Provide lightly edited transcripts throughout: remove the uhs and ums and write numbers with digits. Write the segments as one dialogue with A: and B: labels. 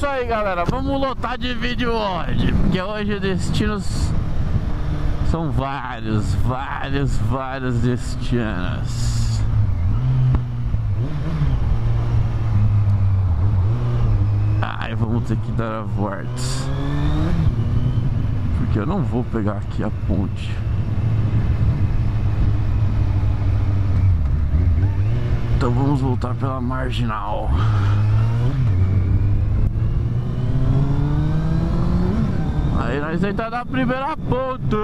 A: isso aí, galera. Vamos lotar de vídeo hoje, porque hoje destinos são vários destinos. Ai, vamos ter que dar a volta, porque eu não vou pegar aqui a ponte. Então vamos voltar pela marginal. Aí nós entramos na primeira ponte.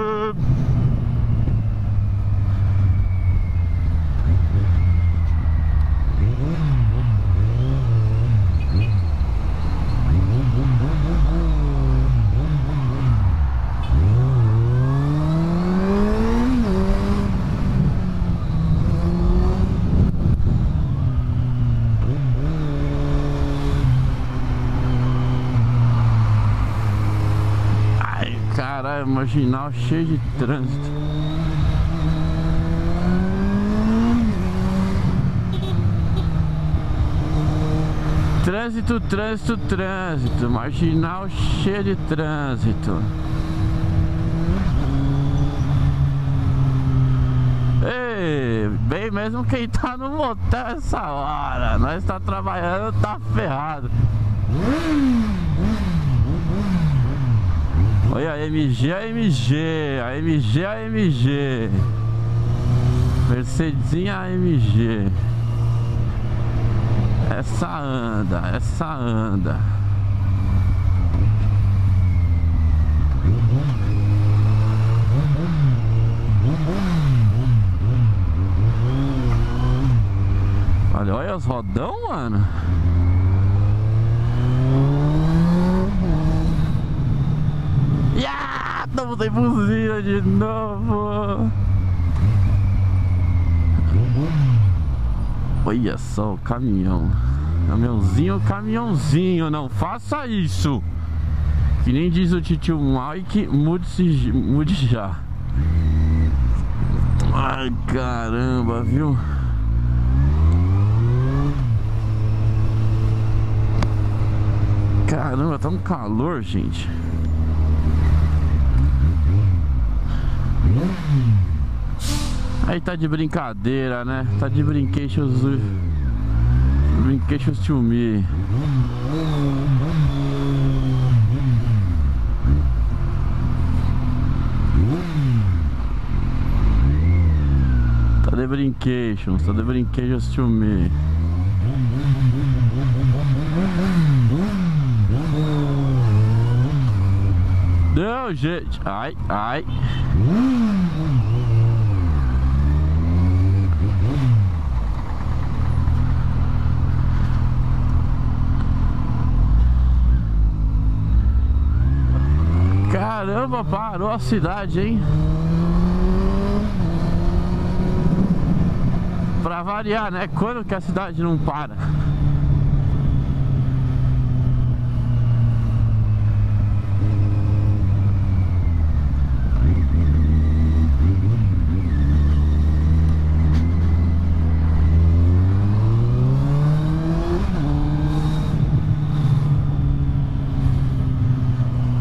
A: Caralho, marginal cheio de trânsito. Trânsito. Marginal cheio de trânsito. Ei, bem mesmo quem tá no motel essa hora. Nós tá trabalhando, tá ferrado. Olha, AMG. Mercedesinha AMG. Essa anda. Olha os rodão, mano. Estamos sem buzina de novo. Olha só o caminhão. Caminhãozinho. Não faça isso. Que nem diz o tio Mike, mude já. Ai, caramba, viu? Caramba, tá um calor, gente. Aí tá de brincadeira, né? Tá de brinquedos to me. Tá de brinquedos to me. Não, gente. Ai. Caramba, parou a cidade, hein? Pra variar, né? Quando que a cidade não para?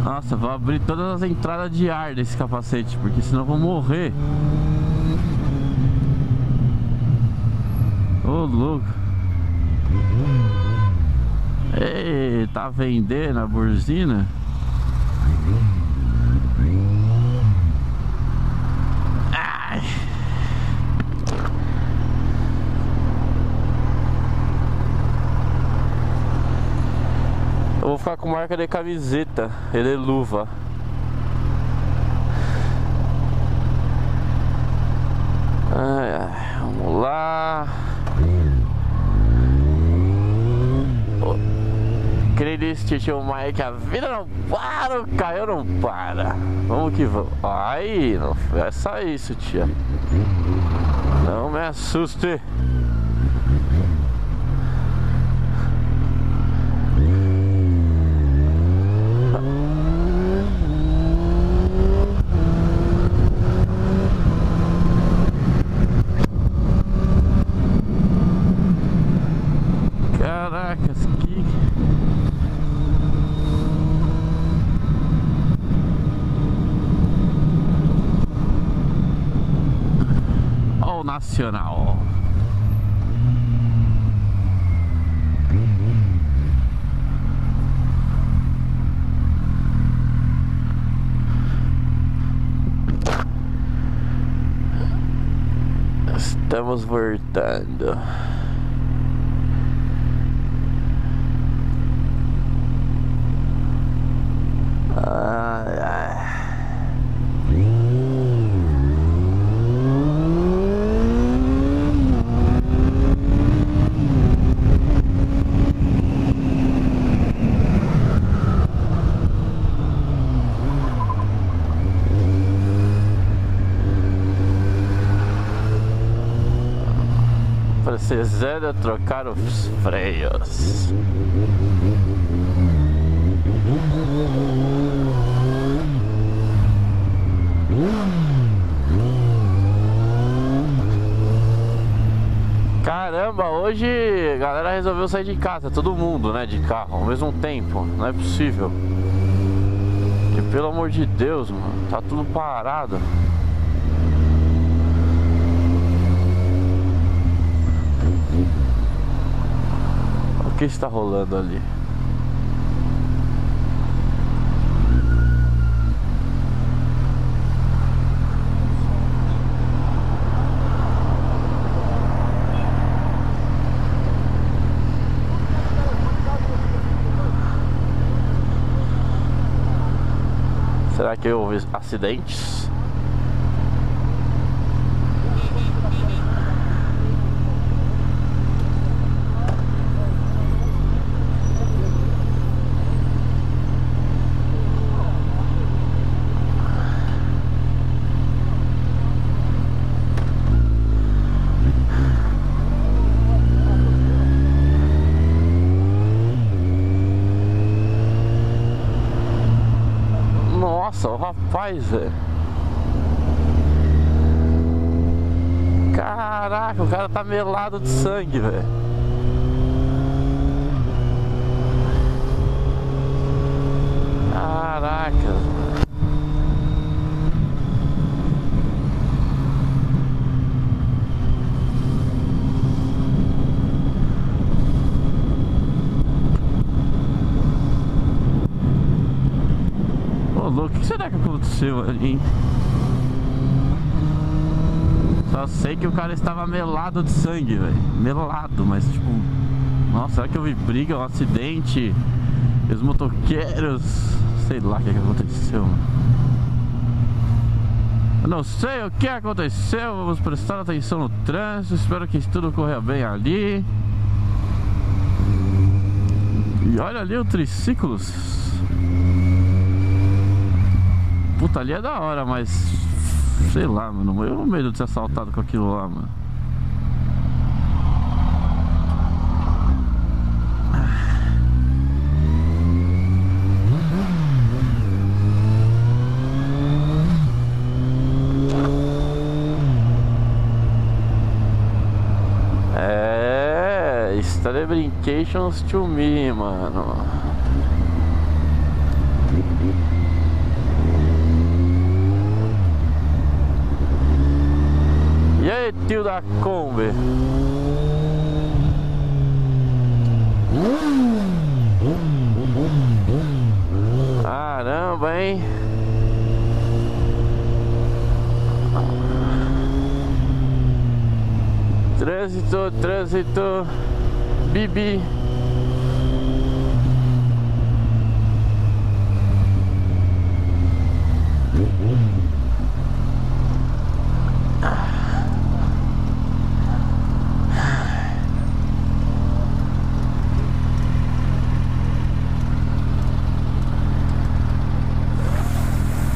A: Nossa, vou abrir todas as entradas de ar desse capacete, porque senão eu vou morrer. Ô, louco. Ei, tá vendendo a burzina? Ai. Eu vou ficar com marca de camiseta, ele é luva. Ai, vamos lá. Acredite, tio Mike, a vida não para, o Caio não para. Vamos que vamos. Ai, não faça isso, tia. Não me assuste. Caracas, que nacional. Estamos voltando. Ai, ai. Precisando trocar os freios. Caramba, hoje a galera resolveu sair de casa, todo mundo, né, de carro ao mesmo tempo. Não é possível. Que pelo amor de Deus, mano, tá tudo parado. O que está rolando ali? Será que houve acidentes? Nossa, o rapaz, velho. Caraca, o cara tá melado de sangue, velho. Caraca. O que será que aconteceu ali, hein? Só sei que o cara estava melado de sangue, velho. Melado, mas tipo... Nossa, será que houve briga, um acidente? Os motoqueiros... Sei lá o que aconteceu, mano. Eu não sei o que aconteceu. Vamos prestar atenção no trânsito. Espero que tudo corra bem ali. E olha ali o triciclos. Puta, ali é da hora, mas... Sei lá, mano. Eu tenho medo de ser assaltado com aquilo lá, mano. É... Study Brincations to me, mano. E aí, tio da Kombi? Caramba, hein? Trânsito, trânsito. Bibi.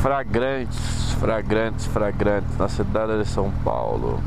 A: Flagrantes, flagrantes, flagrantes na cidade de São Paulo.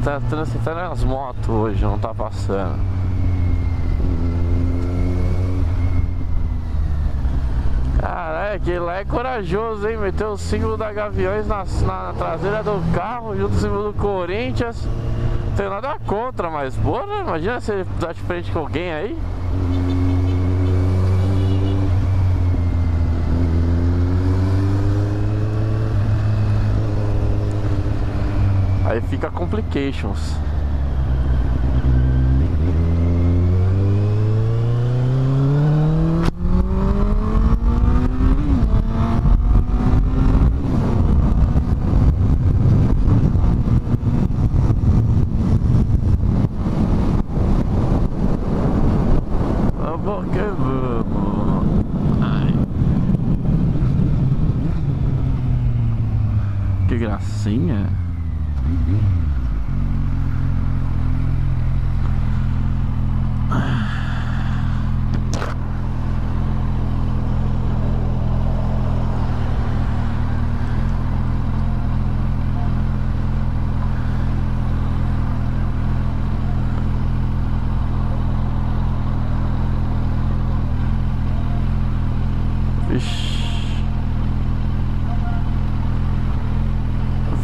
A: tá transitando as motos hoje, não tá passando. Caralho, aquele lá é corajoso, hein? Meteu o símbolo da Gaviões na traseira do carro, junto com o símbolo do Corinthians. Não tenho nada contra, mas pô, né? Imagina se ele dá de frente com alguém aí. Aí fica complications. Porque vamos. Ai. Que gracinha.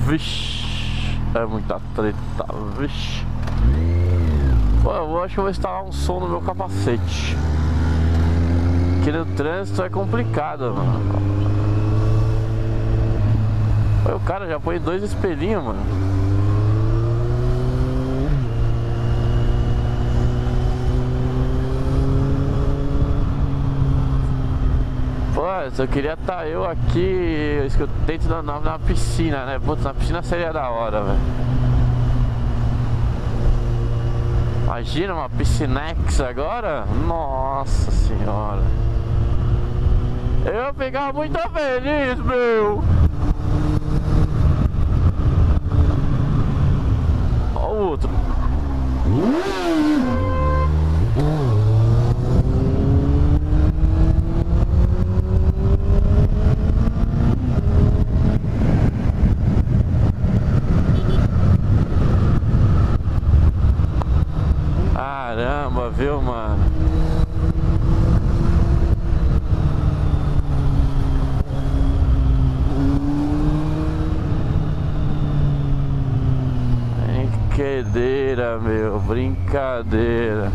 A: Vixe, é muita treta, vixe. Pô, eu acho que eu vou instalar um som no meu capacete. Aqui no trânsito é complicado, mano. Pô, o cara já põe 2 espelhinhos, mano. Eu queria estar eu aqui dentro na piscina, né? Putz, na piscina seria da hora, velho. Imagina uma piscinex agora? Nossa senhora. Eu ia pegar muito feliz, meu. Ó o outro. Caramba, viu, mano? Brincadeira, meu, brincadeira.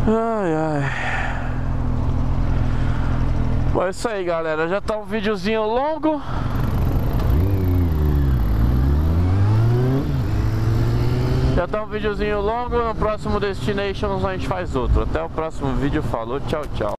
A: Ai, ai. Bom, é isso aí, galera. Já tá um videozinho longo. Já tá um videozinho longo. No próximo Destinations a gente faz outro. Até o próximo vídeo. Falou, tchau, tchau.